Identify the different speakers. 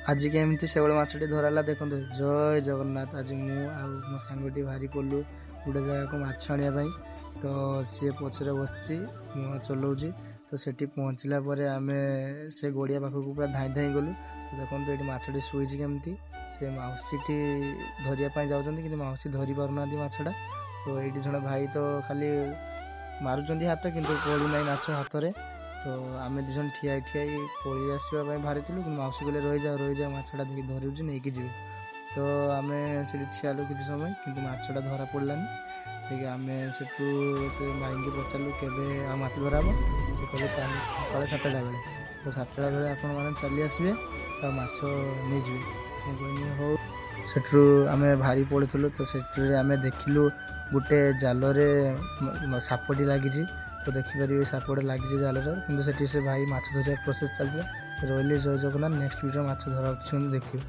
Speaker 1: आज केमती शेवल मछटी धरला देखो जय जगन्नाथ। आज मु मो सांगटी भारी पड़ू गोटे जगह को माछ आने तो सी पचरे बस चलाऊँगी तो सेठी पहुँचला आम से गड़िया पाखक पूरा धाई धाई गलु तो देखो ये मछटी शुई केमती से मौसी धरिया जाऊँच कि मौसी धरी पारना मछटा तो ये जड़े भाई तो खाली मारुंच हाथ किंतु पड़ू ना माछ हाथ में तो आम दिज ठिया ठिया पलि आसवाई बाहरी कि मौसी कहले रही जा मछटा देखिए धरुची नहीं जी तो आम से ठिया कि समय कि मछटा धरा पड़लानी देखिए आम से भाई की पचारू केवे माछ धरा से कहले सका 7टा बेले तो 7टा बेले आपण मैंने चली आसवे तो माछ नहीं जी हो सेठू आम भारी पड़ू तो से आम देखिलु गोटे जाल सापटी लगी तो देखिपारे सापटे लगी जाल कि से भाई माछ धरिया प्रोसेस चलता रही जय जगन्नाथ नेक्स्ट वीडियो माछ धरा देखिए।